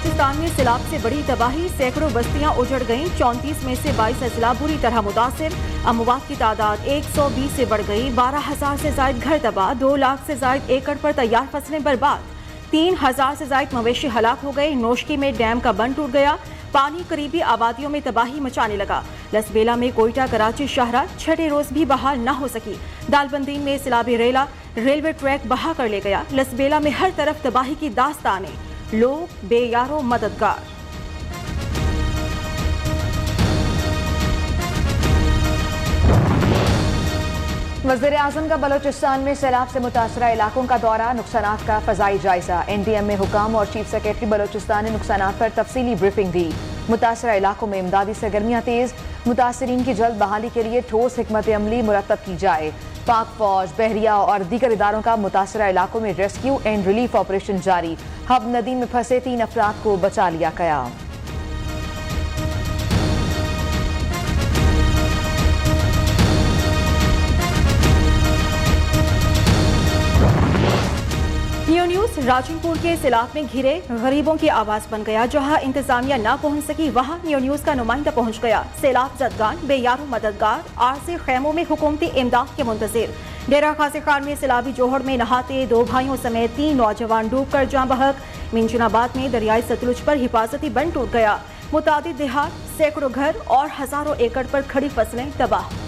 बलोचिस्तान में सैलाब से बड़ी तबाही, सैकड़ों बस्तियां उजड़ गईं। 34 में से 22 अजला बुरी तरह मुतासिर। अमवात की तादाद 120 से बढ़ गई। 12,000 से जायद घर तबाह। 2 लाख से जायद एकड़ पर तैयार फसलें बर्बाद। 3,000 से जायद मवेशी हलाक हो गए। नोशकी में डैम का बंद टूट गया। पानी करीबी आबादियों में तबाही मचाने लगा। लसबेला में कोयटा कराची शाहरा छठे रोज भी बहाल न हो सकी। दालबंदीन में सैलाबी रेलवे ट्रैक बहा कर ले गया। लसबेला में हर तरफ तबाही की दास्तानें, लोग बेयारो मददगार। वज़ीर आज़म का बलोचिस्तान में सैलाब से मुतासरा इलाकों का दौरा, नुकसानात का फ़ज़ाई जायजा। NDM में हुकाम और चीफ सेक्रेटरी बलोचिस्तान ने नुकसानात पर तफसीली ब्रीफिंग दी। मुतासरा इलाकों में इमदादी सरगर्मियाँ तेज, मुतासरीन की जल्द बहाली के लिए ठोस हिकमत अमली मुरतब की जाए। पाक फौज, बहरिया और दीगर इदारों का मुतासरा इलाकों में रेस्क्यू एंड रिलीफ ऑपरेशन जारी। हब नदी में फंसे 3 अफराद को बचा लिया गया। न्यू न्यूज राजनपुर के सैलाब में घिरे गरीबों की आवाज बन गया। जहां इंतजामिया न पहुंच सकी वहां न्यू न्यूज का नुमाइंदा पहुंच गया। सैलाब जदगान बेयारो मददगार, आरसी खैमों में हुकूमती इमदाद के मुंतजिर। डेरा खासी खान में सैलाबी जोहड़ में नहाते 2 भाइयों समेत 3 नौजवान डूबकर जाँ बहक। मिंजनाबाद में दरियाई सतलुज पर हिफाजती बंद टूट गया। मुतादिद देहात, सैकड़ों घर और हजारों एकड़ पर खड़ी फसलें तबाह।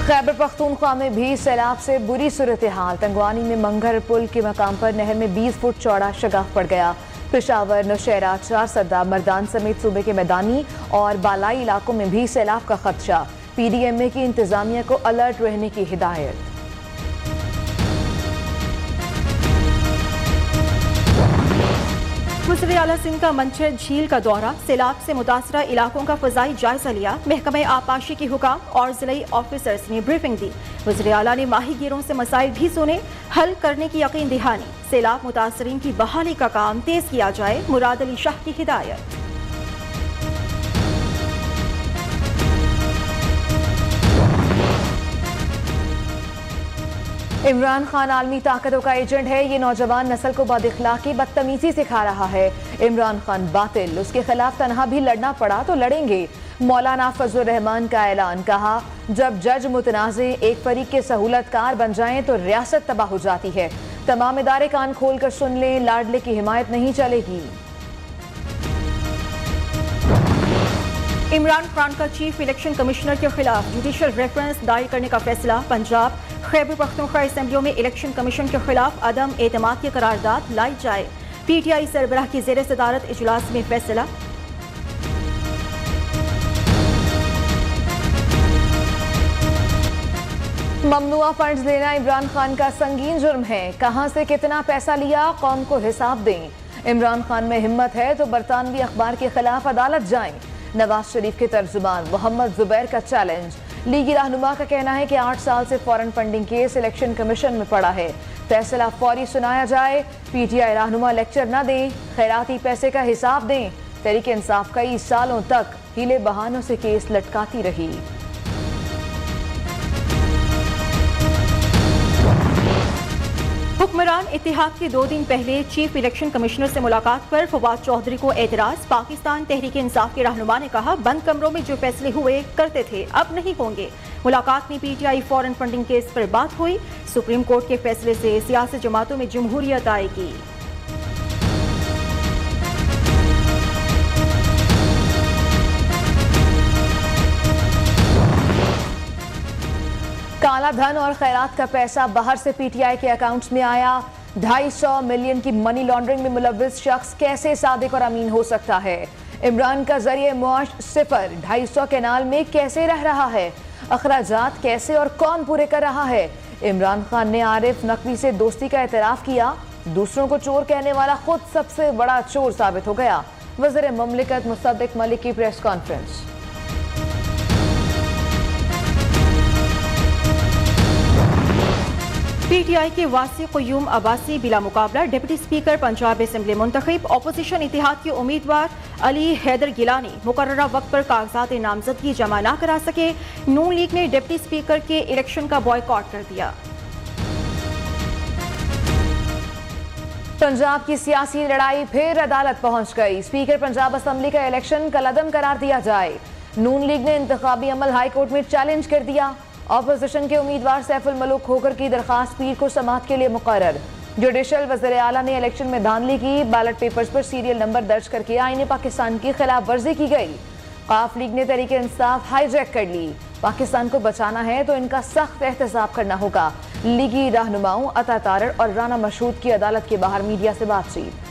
खैबर पख्तूनख्वा में भी सैलाब से बुरी सूरत हाल। तंगवानी में मंगर पुल के मकाम पर नहर में 20 फुट चौड़ा शगाफ पड़ गया। पेशावर, नौशहरा, चारसदा, मर्दान समेत सूबे के मैदानी और बालाई इलाकों में भी सैलाब का खदशा। PDMA की इंतजामिया को अलर्ट रहने की हिदायत। वज़ीर आला सिंध का मंचर झील का दौरा, सैलाब से मुतासरा इलाकों का फ़ज़ाई जायजा लिया। महकमे आबपाशी के हुकाम और ज़िलाई ऑफिसर्स ने ब्रीफिंग दी। वज़ीर आला ने माहीगीरों से मसाइल भी सुने, हल करने की यकीन दहानी। सैलाब मुतासरीन की बहाली का काम तेज किया जाए, मुराद अली शाह की हिदायत। इमरान खान आलमी ताकतों का एजेंट है। ये नौजवान नस्ल को बदअखलाकी, बदतमीजी सिखा रहा है। इमरान खान बातिल, उसके खिलाफ तनहा भी लड़ना पड़ा तो लड़ेंगे। मौलाना फजलुर रहमान का ऐलान, कहा जब जज मुतनाज़े एक फरीक के सहूलतकार बन जाएं तो रियासत तबाह हो जाती है। तमाम इदारे कान खोल कर सुन लें, लाडले की हिमायत नहीं चलेगी। इमरान खान का चीफ इलेक्शन कमिश्नर के खिलाफ जुडिशल रेफरेंस दायर करने का फैसला। पंजाब, खैबर पख्तूनख्वा असेंबलियों में इलेक्शन कमीशन के खिलाफ अदम एतमाद की करारदाद लाई जाए। PTI सरबराह की ज़ेर सदारत इजलास में फैसला। ममनुआ फंड्स लेना इमरान खान का संगीन जुर्म है। कहां से कितना पैसा लिया, कौम को हिसाब दें। इमरान खान में हिम्मत है तो बरतानवी अखबार के खिलाफ अदालत जाएं। नवाज शरीफ के तर्जुमान मोहम्मद जुबैर का चैलेंज। लीगी रहनुमा का कहना है कि 8 साल से foreign funding case election commission में पड़ा है, फैसला फौरी सुनाया जाए। PTI रहनुमा लेक्चर न दें, खैराती पैसे का हिसाब दें। तहरीक इंसाफ कई सालों तक हीले बहानों से केस लटकाती रही। हुक्मरान इत्तेहाद के 2 दिन पहले चीफ इलेक्शन कमिश्नर से मुलाकात पर फवाद चौधरी को एतराज। पाकिस्तान तहरीक इंसाफ के रहनुमा ने कहा बंद कमरों में जो फैसले हुए करते थे अब नहीं होंगे। मुलाकात में PTI फॉरेन फंडिंग केस पर बात हुई। सुप्रीम कोर्ट के फैसले से सियासी जमातों में जमहूरियत आएगी। काला धन और खैरात का पैसा बाहर से PTI के अकाउंट्स में आया। 250 मिलियन की मनी लॉन्ड्रिंग में मुलव्विस शख्स कैसे सादिक और अमीन हो सकता है। इमरान का जरिए मुआश 0, 250 केनाल में कैसे रह रहा है। अखराजात कैसे और कौन पूरे कर रहा है। इमरान खान ने आरिफ नकवी से दोस्ती का एतराफ़ किया। दूसरों को चोर कहने वाला खुद सबसे बड़ा चोर साबित हो गया। वज़ीर ममलिकत मुस्तदिक मलिक की प्रेस कॉन्फ्रेंस। PTI के वासी क़य्यूम अब्बासी बिला मुकाबला डिप्टी स्पीकर पंजाब असेंबली मुंतखब। अपोजिशन इत्तेहाद के उम्मीदवार अली हैदर गिलानी मुकर्ररा वक्त पर कागजात नामजदगी जमा न करा सके। नून लीग ने डिप्टी स्पीकर के इलेक्शन का बॉयकॉट कर दिया। पंजाब की सियासी लड़ाई फिर अदालत पहुंच गई। स्पीकर पंजाब असेंबली का इलेक्शन कलअदम करार दिया जाए। नून लीग ने इंतखाबी अमल हाई कोर्ट में चैलेंज कर दिया। ऑपोजिशन के उम्मीदवार सैफुल मलूक खोखर की दरखास्त पीर को समाअत के लिए मुकर्रर। जुडिशल वज़ीर आला ने इलेक्शन में धांधली की। बैलेट पेपर्स पर सीरियल नंबर दर्ज करके आईने पाकिस्तान की खिलाफ वर्जी की गई। काफ लीग ने तहरीक इंसाफ हाईजैक कर ली। पाकिस्तान को बचाना है तो इनका सख्त एहतसाब करना होगा। लीगी रहनुमाओं अता तारड़ और राना मशहूद की अदालत के बाहर मीडिया से बातचीत।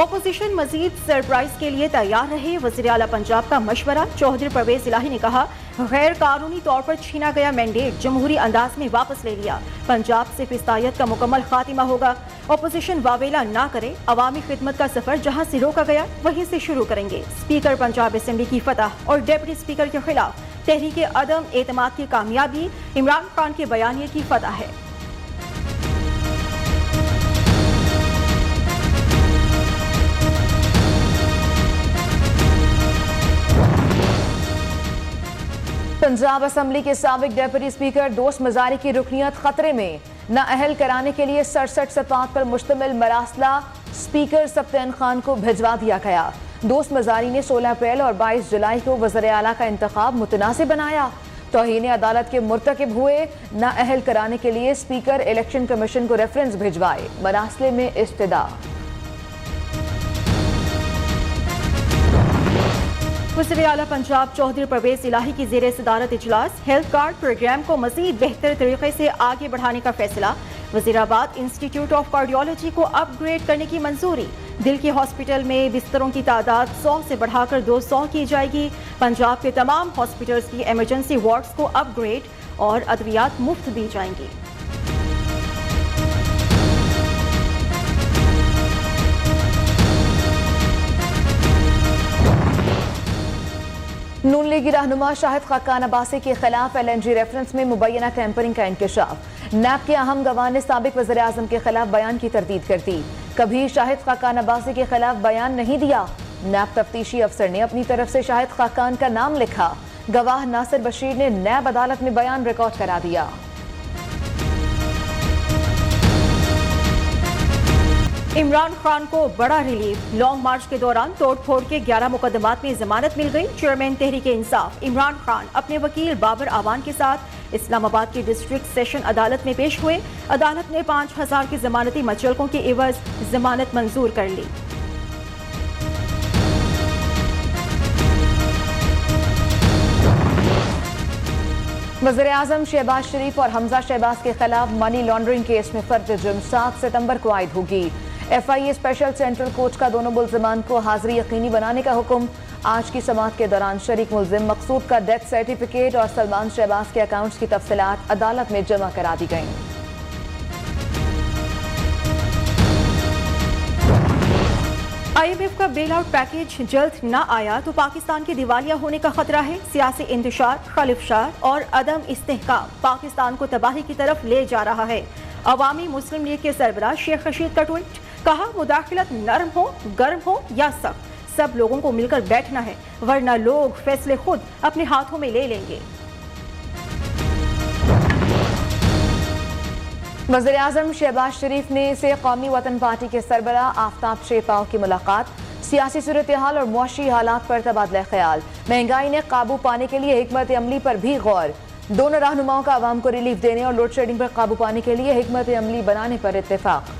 ऑपोजिशन मजीद सरप्राइज के लिए तैयार रहे। वज़ीर आला पंजाब का मशवरा। चौधरी परवेज इलाही ने कहा, गैर कानूनी तौर पर छीना गया मैंडेट जमहूरी अंदाज में वापस ले लिया। पंजाब से फिस्तायत का मुकम्मल खातिमा होगा। ऑपोजिशन वावेला ना करे। अवामी खिदमत का सफर जहां से रोका गया वहीं से शुरू करेंगे। स्पीकर पंजाब असेंबली की फतह और डिप्टी स्पीकर के खिलाफ तहरीक अदम एतमाद की कामयाबी इमरान खान के बयानिए की फतह है। पंजाब असेंबली के साबिक डेप्यूटी स्पीकर दोस्त मजारी की रुकनियत खतरे में। नाअहल कराने के लिए 67 सतवात पर मुश्तमिल मरासला स्पीकर सप्तान खान को भिजवा दिया गया। दोस्त मजारी ने 16 अप्रैल और 22 जुलाई को वज़ीर आला का इंतखाब मुतनासिब बनाया। तौहीन अदालत के मुर्तकिब हुए। नाअहल कराने के लिए स्पीकर इलेक्शन कमीशन को रेफरेंस भिजवाए। मरासले में इस्तदा। वज़ीर आला पंजाब चौधरी परवेज इलाही की ज़ेरे सदारत इजलास। हेल्थ कार्ड प्रोग्राम को मज़ीद बेहतर तरीके से आगे बढ़ाने का फैसला। वज़ीराबाद इंस्टीट्यूट ऑफ कार्डियोलॉजी को अपग्रेड करने की मंजूरी। दिल के हॉस्पिटल में बिस्तरों की तादाद 100 से बढ़ाकर 200 की जाएगी। पंजाब के तमाम हॉस्पिटल्स की इमरजेंसी वार्ड्स को अपग्रेड और अद्वियात मुफ्त दी जाएंगी। नून लीगी रहनुमा शाहिद खाकान अब्बासी के खिलाफ LNG रेफरेंस में मुबैना टैंपरिंग का इंकशाफ। नैब के अहम गवाह ने साबिक वज़ीर आज़म के खिलाफ बयान की तरदीद कर दी। कभी शाहिद खाकान अब्बासी के खिलाफ बयान नहीं दिया। नैब तफ्तीशी अफसर ने अपनी तरफ से शाहिद खाकान का नाम लिखा। गवाह नासिर बशीर ने नैब अदालत में बयान रिकॉर्ड करा दिया। इमरान खान को बड़ा रिलीफ। लॉन्ग मार्च के दौरान तोड़फोड़ के 11 मुकदमात में जमानत मिल गई। चेयरमैन तहरीक इंसाफ इमरान खान अपने वकील बाबर आवान के साथ इस्लामाबाद की डिस्ट्रिक्ट सेशन अदालत में पेश हुए। अदालत ने 5000 की जमानती मचलकों के एवज जमानत मंजूर कर ली। वज़ीर आज़म शहबाज शरीफ और हमजा शहबाज के खिलाफ मनी लॉन्ड्रिंग केस में फर्द जुर्म 7 सितंबर को आयद होगी। FIA स्पेशल सेंट्रल कोर्ट का दोनों मुल्जिमान को हाजिरी यकीनी बनाने का हुक्म। आज की समाअत के दौरान शरीक मुल्जिम मकसूद का डेथ सर्टिफिकेट और सलमान शहबाज के अकाउंट्स की तफसीलात अदालत में जमा करा दी गई। IMF का बेल आउट पैकेज जल्द न आया तो पाकिस्तान के दिवालिया होने का खतरा है। सियासी इंतशार, खलिफशार और अदम इस्तेहकाम पाकिस्तान को तबाही की तरफ ले जा रहा है। अवामी मुस्लिम लीग के सरबराह शेख रशीद का ट्वीट। कहा, मुदाखलत नरम हो, गर्म हो या सख्त, सब लोगों को मिलकर बैठना है, वरना लोग फैसले खुद अपने हाथों में ले लेंगे। वज़ीर आज़म शहबाज शरीफ ने से कौमी वतन पार्टी के सरबराह आफ्ताब शेपाव की मुलाकात। सियासी सूरत हाल और मुआशी हालात पर तबादला ख्याल। महंगाई ने काबू पाने के लिए हिकमत अमली पर भी गौर। दोनों रहनुमाओं का आवाम को रिलीफ देने और लोड शेडिंग पर काबू पाने के लिए हिकमत अमली बनाने पर इत्तेफाक।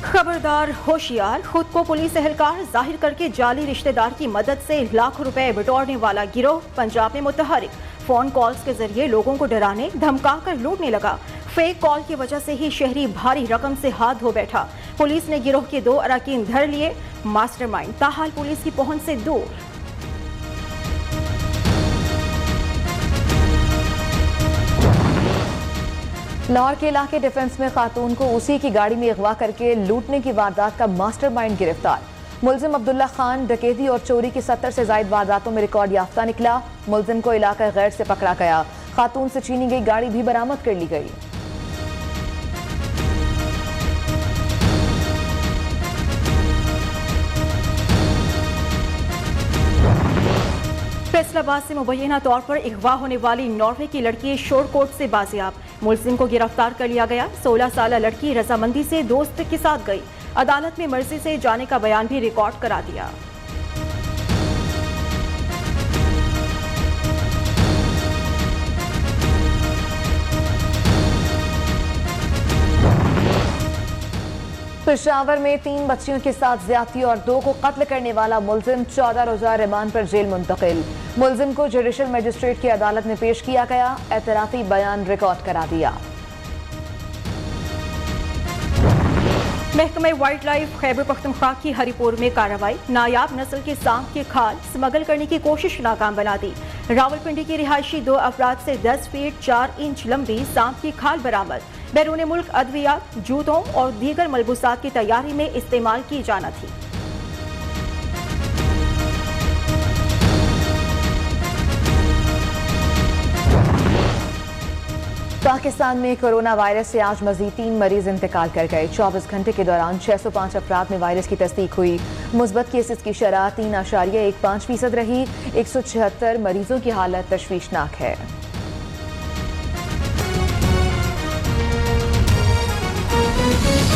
खबरदार, होशियार, खुद को पुलिस एहलकार जाहिर करके जाली रिश्तेदार की मदद से लाखों रुपए बटोरने वाला गिरोह पंजाब में मुतहरिक। फोन कॉल्स के जरिए लोगों को डराने धमका कर लूटने लगा। फेक कॉल की वजह से ही शहरी भारी रकम से हाथ धो बैठा। पुलिस ने गिरोह के 2 अराकीन धर लिए। मास्टरमाइंड ताहाल पुलिस की पहुंच से दूर। लाहौर के इलाके डिफेंस में खातून को उसी की गाड़ी में अगवा करके लूटने की वारदात का मास्टरमाइंड गिरफ्तार। मुलजिम अब्दुल्ला खान डकैती और चोरी की 70 से ज्यादा वारदातों में रिकॉर्ड याफ्ता निकला। मुलजिम को इलाका गैर से पकड़ा गया। खातून से छीनी गई गाड़ी भी बरामद कर ली गई। फैसलाबाद से मुबैना तौर पर अगवा होने वाली नॉर्वे की लड़की शोरकोट से बाजियाब। मुलजिम को गिरफ्तार कर लिया गया। 16 साल लड़की रजामंदी से दोस्त के साथ गई। अदालत में मर्जी से जाने का बयान भी रिकॉर्ड करा दिया। पेशावर में 3 बच्चियों के साथ ज्यादती और 2 को कत्ल करने वाला मुलजिम 14 रोजा रिमांड पर जेल मुंतकिल। मुलजिम को जुडिशल मजिस्ट्रेट की अदालत में पेश किया गया। एतराफी बयान रिकॉर्ड करा दिया। महकमे वाइल्ड लाइफ खैबर पख्तूनख्वा की हरिपुर में कार्रवाई। नायाब नस्ल के सांप की खाल स्मगल करने की कोशिश नाकाम बना दी। रावलपिंडी की रिहायशी 2 अफराद से 10 फीट 4 इंच लंबी सांप की खाल बरामद। बैरून मुल्क अद्वियात, जूतों और दीगर मलबूसात की तैयारी में इस्तेमाल की जाना थी। पाकिस्तान में कोरोना वायरस से आज मजीद 3 मरीज इंतकाल कर गए। 24 घंटे के दौरान 605 अफराद में वायरस की तस्दीक हुई। मुस्बत केसेस की शरह 3.15% रही। 176 मरीजों की हालत तशवीशनाक है।